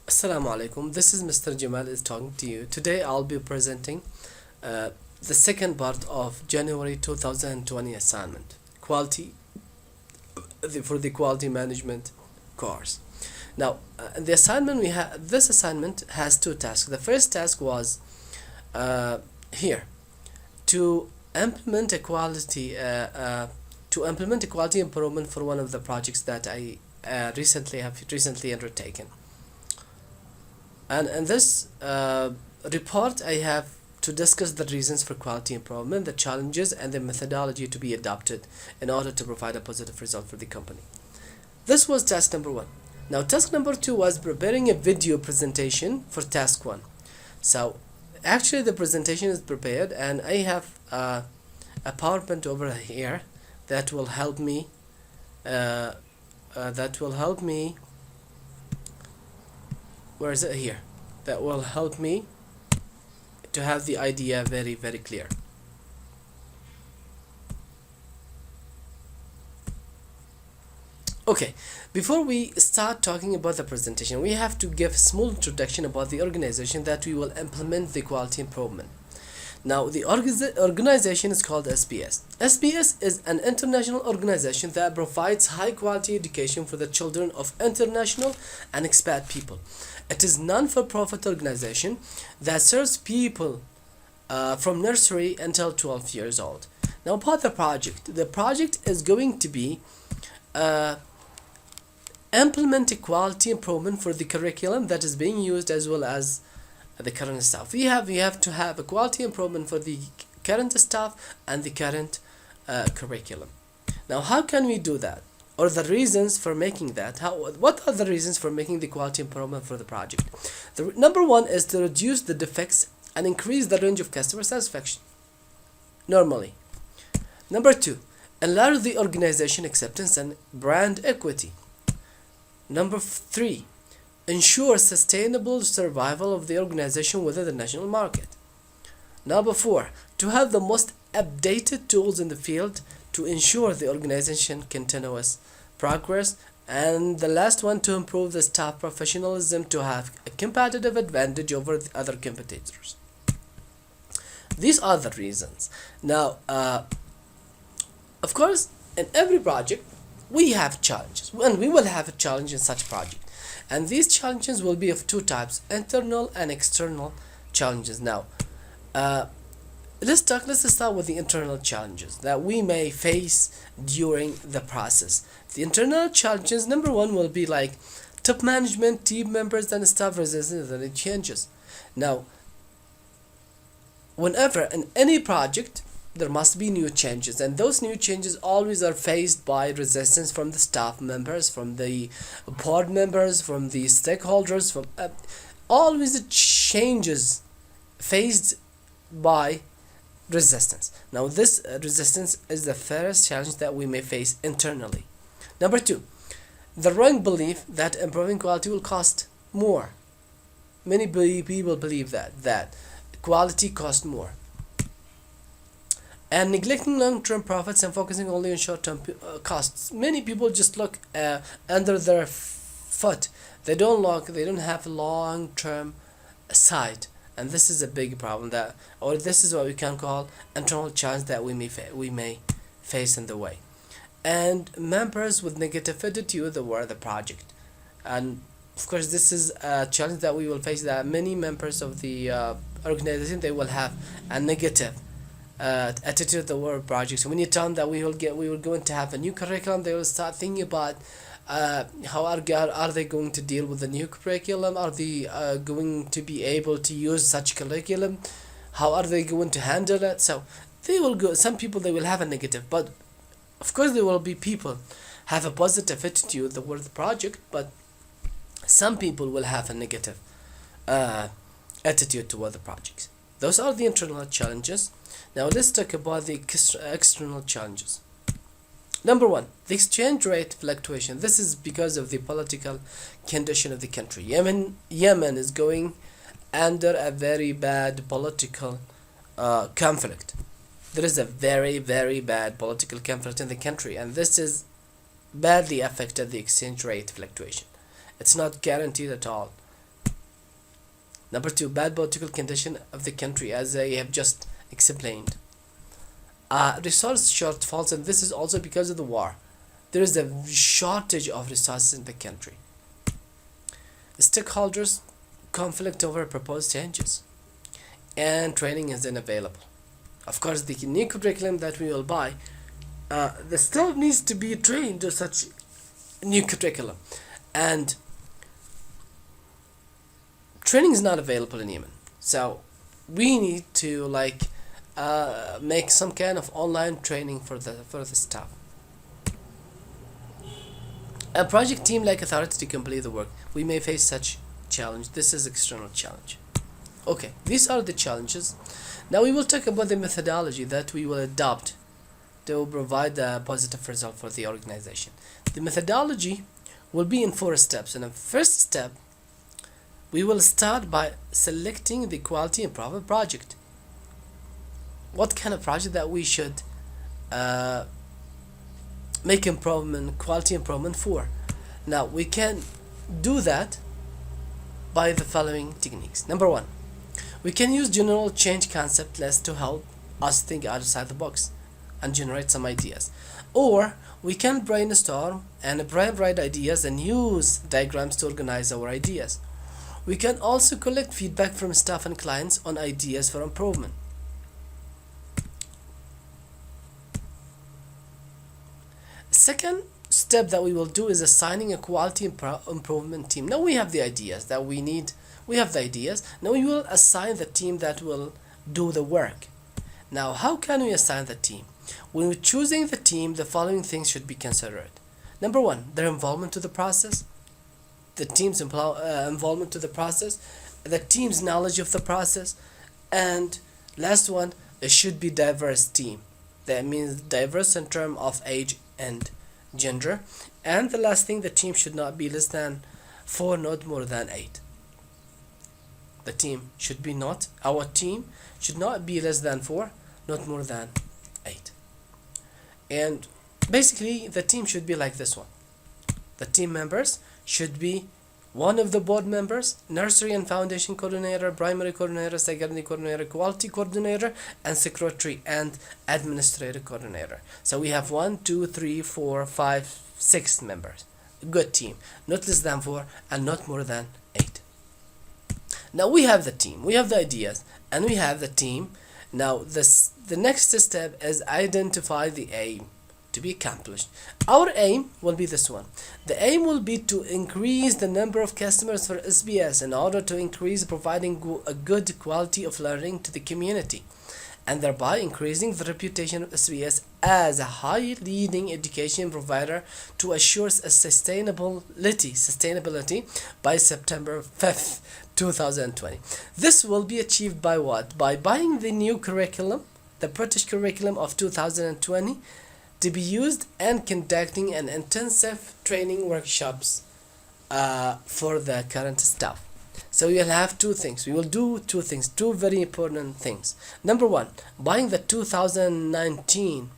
Assalamu alaikum. This is Mr. Jamal is talking to you. Today I'll be presenting uh, the second part of January 2020 assignment, quality for the quality management course. Now, the assignment we have this assignment has two tasks. The first task was here to implement a quality improvement for one of the projects that I recently undertaken. And in this report, I have to discuss the reasons for quality improvement, the challenges, and the methodology to be adopted in order to provide a positive result for the company. This was task number one. Now, task number two was preparing a video presentation for task one. So, actually, the presentation is prepared, and I have a PowerPoint over here that will help me. That will help me. Where is it here? That will help me to have the idea very clear. Okay, before we start talking about the presentation, we have to give a small introduction about the organization that we will implement the quality improvement. Now, the organization is called SBS. SBS is an international organization that provides high quality education for the children of international and expat people. It is non-for-profit organization that serves people from nursery until 12 years old. Now, about the project is going to be implement a quality improvement for the curriculum that is being used as well as the current staff. We have to have a quality improvement for the current staff and the current curriculum. Now, how can we do that? Or the reasons for making that? What are the reasons for making the quality improvement for the project? The number one is to reduce the defects and increase the range of customer satisfaction. Normally. Number two, enlarge the organization acceptance and brand equity. Number three, ensure sustainable survival of the organization within the national market. Number four, to have the most updated tools in the field to ensure the organization continuous progress. And the last one, to improve the staff professionalism to have a competitive advantage over the other competitors. These are the reasons. Now, of course, in every project, we have challenges, and we will have a challenge in such project. And these challenges will be of two types, internal and external challenges. Now, let's start with the internal challenges that we may face during the process. The internal challenges, number one, will be like top management, team members, and staff resistance to any changes. Now, whenever in any project, there must be new changes, and those new changes always are faced by resistance from the staff members, from the board members, from the stakeholders, from always changes faced by resistance. Now, this resistance is the first challenge that we may face internally. Number two, the wrong belief that improving quality will cost more. Many people believe that quality costs more. And neglecting long-term profits and focusing only on short-term costs. Many people just look under their foot. They don't have long-term sight, and this is a big problem or this is what we can call internal challenge that we may face in the way. And members with negative attitude toward the project, and of course this is a challenge that we will face. That many members of the organization, they will have a negative attitude toward projects. When you tell them that we were going to have a new curriculum, they will start thinking about how are they going to deal with the new curriculum? Are they going to be able to use such curriculum? How are they going to handle it? So they will go. Some people, they will have a negative, but of course there will be people have a positive attitude toward the project, but some people will have a negative attitude toward the projects. Those are the internal challenges. Now let's talk about the external challenges. Number one, the exchange rate fluctuation. This is because of the political condition of the country. Yemen is going under a very bad political conflict. There is a very bad political conflict in the country, and this is badly affected the exchange rate fluctuation. It's not guaranteed at all. Number two, bad political condition of the country, as I have just explained. Resource shortfalls, and this is also because of the war. There is a shortage of resources in the country. Stakeholders conflict over proposed changes, and training is unavailable. Of course, the new curriculum that we will buy, the staff needs to be trained to such new curriculum, and training is not available in Yemen. So we need to make some kind of online training for the staff. A project team like authority to complete the work. We may face such challenge. This is external challenge. Okay, these are the challenges. Now we will talk about the methodology that we will adopt to provide a positive result for the organization. The methodology will be in 4 steps. In the first step, we will start by selecting the quality improvement project. What kind of project that we should make quality improvement for? Now we can do that by the following techniques. Number one, we can use general change concept list to help us think outside the box and generate some ideas. Or we can brainstorm and write ideas and use diagrams to organize our ideas. We can also collect feedback from staff and clients on ideas for improvement. Second step that we will do is assigning a quality improvement team. Now we have the ideas that we need. We have the ideas. Now we will assign the team that will do the work. Now, how can we assign the team? When we're choosing the team, the following things should be considered. Number one, their involvement to the process. The team's involvement to the process. The team's knowledge of the process. And last one, it should be diverse team. That means diverse in terms of age and gender. And the last thing, the team should not be less than 4, not more than 8. The team should be not, our team should not be less than 4, not more than 8. And basically the team should be like this one. The team members should be one of the board members, nursery and foundation coordinator, primary coordinator, secondary coordinator, quality coordinator, and secretary and administrative coordinator. So we have 1, 2, 3, 4, 5, 6 members. Good team. Not less than 4 and not more than 8. Now we have the team, we have the ideas, and we have the team. Now the next step is identify the aim to be accomplished. Our aim will be this one. The aim will be to increase the number of customers for SBS in order to increase providing a good quality of learning to the community, and thereby increasing the reputation of SBS as a high leading education provider to assure a sustainability by September 5th, 2020. This will be achieved by what? By buying the new curriculum, the British curriculum of 2020, to be used, and conducting an intensive training workshops for the current staff. So we'll have 2 things. We will do 2 things, 2 very important things. Number one, buying the 2019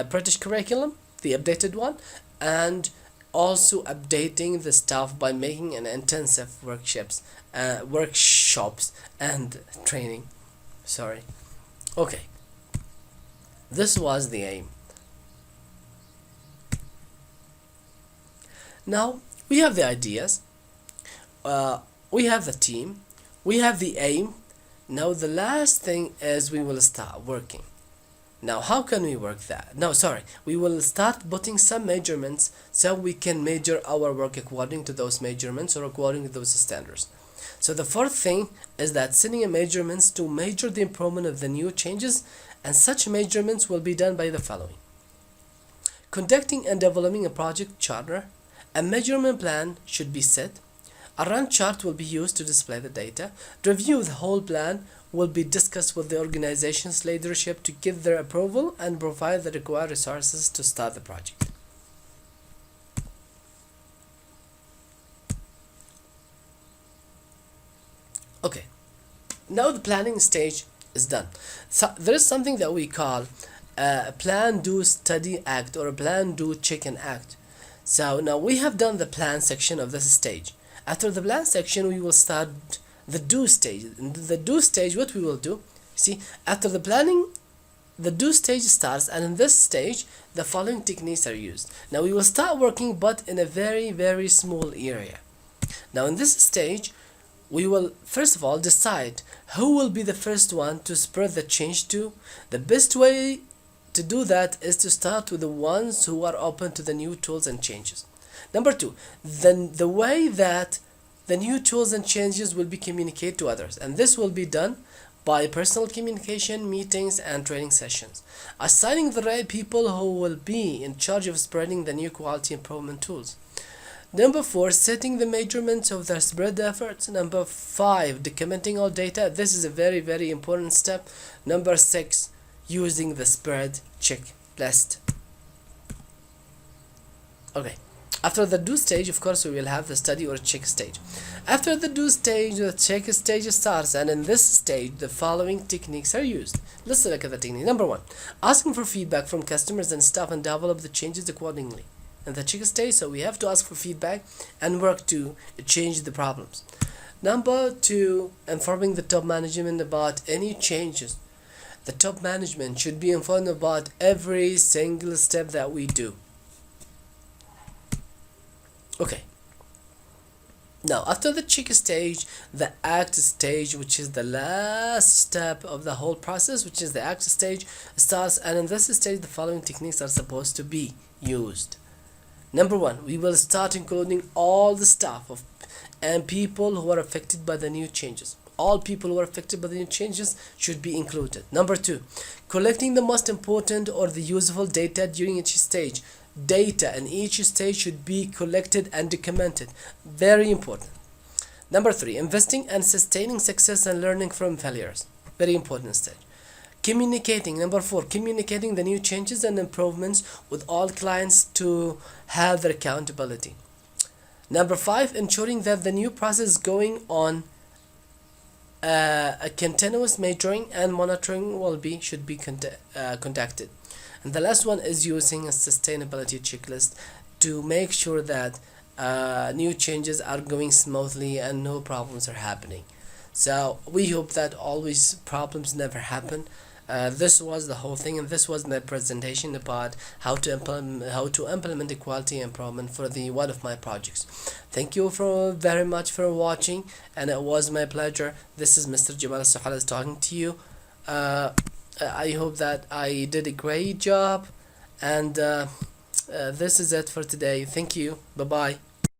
British curriculum, the updated one, and also updating the staff by making an intensive workshops and training. Sorry. Okay. This was the aim. Now we have the ideas. We have the team. We have the aim. Now the last thing is we will start working. Now how can we work that? No, sorry. We will start putting some measurements so we can measure our work according to those measurements or according to those standards. So the fourth thing is that setting a measurements to measure the improvement of the new changes, and such measurements will be done by the following. Conducting and developing a project charter. A measurement plan should be set. A run chart will be used to display the data. Review the whole plan will be discussed with the organization's leadership to give their approval and provide the required resources to start the project. Okay, now the planning stage is done. So there is something that we call a plan, do, study, act, or a plan, do, check, and act. So now we have done the plan section of this stage. After the plan section, we will start the do stage. In the do stage, what we will do, see, after the planning, the do stage starts, and in this stage the following techniques are used. Now we will start working, but in a very small area. Now in this stage, we will first of all decide who will be the first one to spread the change to. The best way to do that is to start with the ones who are open to the new tools and changes. Number two, then the way that the new tools and changes will be communicated to others, and this will be done by personal communication, meetings, and training sessions. Assigning the right people who will be in charge of spreading the new quality improvement tools. Number four, setting the measurements of the spread efforts. Number five, documenting all data. This is a very important step. Number six, using the spread checklist. Okay. After the do stage, of course, we will have the study or check stage. After the do stage, the check stage starts, and in this stage, the following techniques are used. Let's look at the technique. Number one, asking for feedback from customers and staff and develop the changes accordingly. In the check stage, so we have to ask for feedback and work to change the problems. Number two, informing the top management about any changes. The top management should be informed about every single step that we do. Okay. Now, after the check stage, the act stage, which is the last step of the whole process, which is the act stage, starts, and in this stage, the following techniques are supposed to be used. Number one, we will start including all the staff and people who are affected by the new changes. All people who are affected by the new changes should be included. Number two, collecting the most important or the useful data during each stage. Data in each stage should be collected and documented. Very important. Number three, investing and sustaining success and learning from failures. Very important stage. Communicating. Number four, communicating the new changes and improvements with all clients to have their accountability. Number five, ensuring that the new process is going on. A continuous measuring and monitoring should be conducted. And the last one is using a sustainability checklist to make sure that new changes are going smoothly and no problems are happening. So we hope that always problems never happen. This was the whole thing, and this was my presentation about how to implement the quality improvement for one of my projects. Thank you very much for watching, and it was my pleasure. This is Mr. Jamal Suhalas talking to you. I hope that I did a great job, and this is it for today. Thank you. Bye bye.